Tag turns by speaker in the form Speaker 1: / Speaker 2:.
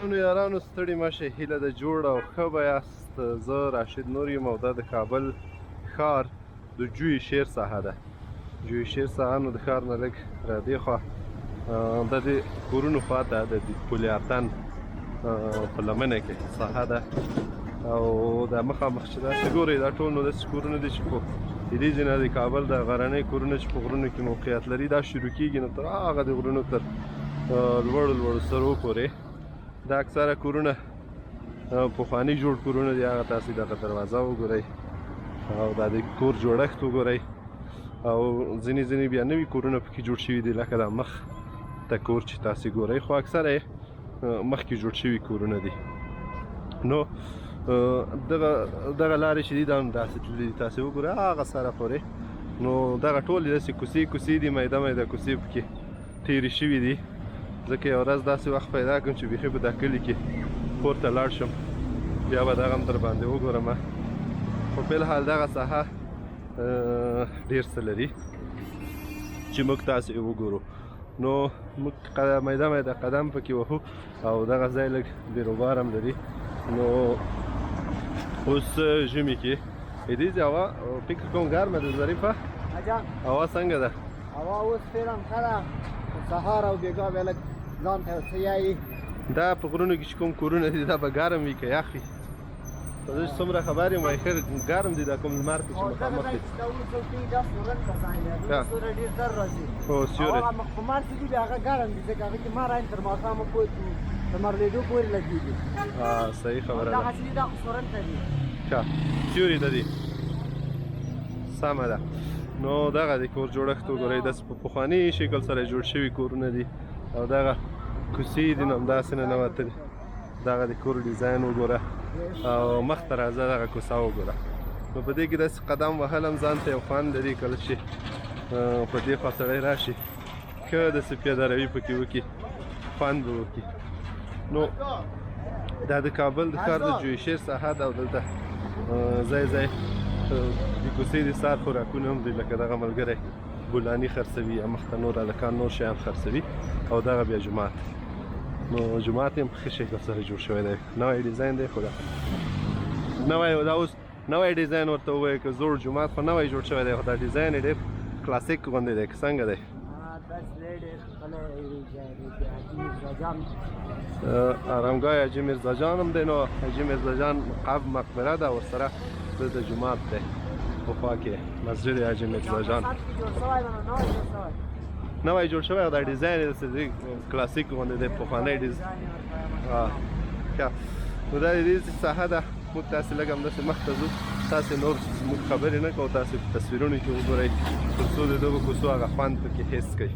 Speaker 1: نو یارانو ستړي مشه، هیله د جوړ او ښه به یاست. زه راشد نور یم او دا د کابل ښار د جوی شیر ساحه ده. جوی شیر ساحه نو د ښار نه لږ را دې خوا د دې کورونو خواته د پل اتن په لمنه کې ساحه ده او دا مخامخ چې داسې ګورئ دا ټول نو داسې کورونه دي چې په دې ځای نه د کابل د غرنۍ کورونه چې په غرونو کې موقعیت لري دا شروع کېږي نو تر هغه د غرونو تر لوړو لوړو سرو پورې دا اکثره کورونه پخواني جوړ کورونه دي. هغه تاسې دغه دروازه وګورئ او دا د کور جوړښت وګورئ او ځینې بیا نوي کورونه پکې جوړ شوي دي لکه دا مخ ته کور چې تاسې ګورئ خو اکثره یې مخکې جوړ شوي کورونه دي. نو دغه لارې چې دي دا هم داسې تللي دي تاسې وګورئ هغه سره پورې نو دغه ټولې داسې کوڅې دي میده کوڅې پکې تېرې شوي دي. ځکه یو ورځ داسې وخت پیدا کړم چې بیخي په دا کلي کې پورته لاړ شم بیا به دغه هم در باندې وګورم. خو فلحال دغه ساحه ډېر څه لري چې موږ تاسې وګورو. نو موږ میده قدم پکې وهو او دغه ځای لږ بیروبار هم لري. نو اوس ژمي کې دې هوا فکر کوم ګرمه ده ظریفه هوا څنګه ده؟
Speaker 2: هوا اوس فعلا ښه ده سهار او بېګا بیا لږ ځان ته څه یایي.
Speaker 1: دا په غرونو کې چې کوم کورونه دي دا به ګرم وي که یخ وي؟ زه چې څومره خبر یم وایي خیر ګرم دي دا کوم لمر ته چې مخامخ دي. هو سیوری
Speaker 2: په مار چې دي بیا هغه ګرم دي ځکه هغه کې مار عین تر ماښامه پورې د مرلېدو پورې لګېږي.
Speaker 1: صحیح خبره ده.
Speaker 2: دغسې دي دا خو سورن ته دي
Speaker 1: ښه سیوري ته دي سمه ده. نو دغه د کور جوړښت وګورئ داسې په پخواني شکل سره جوړ شوي کورونه دي او دغه کوڅې دي نو همداسې ننوتلي. دغه د کور ډیزاین وګوره او مخ ته راځه دغه کوڅه وګوره. نو په دې کې داسې قدم وهل هم ځان ته یو خوند لري کله چې په دې خوا سړی راشي ښه داسې پیاده روي پکې وکړي خوند به وکړي. نو دا د کابل د ښار د جوی شیر ساحه ده او دلته ځای د کوڅې د سار خوراکونه هم دي لکه دغه ملګری بولاني خرڅوي یا مخته نور هلکان نور شیان خرڅوي او دغه بیا جومات. نو جومات یې هم په ښه شکل سره جوړ شوی دی نوی ډیزاین دی خو دا اوس نوی ډیزاین ورته ووایه که زوړ جومات خو نوی جوړ شوی دی خو دا ډیزاین یې ډېر کلاسیک غوندې دی که څنګه دی؟ آرامګاه حاجي میرزا جان هم دی. نو حاجي میرزا جان قبر مقبره ده ورسره دلته جومات دی په خوا کې مسجد حاجي میرزا جان نوی جوړ شوی او دا ډیزاین یې داسې کلاسیک غوندې دی پخوانی ډیزاین. نو دا د دې ساحه ده موږ تاسې لږ همداسې مخته ځو تاسې نور موږ خبرې نه کوو تاسې په تصویرونو کې وګورئ تر څو د دغو کوڅو هغه خوند پکې حس کړئ.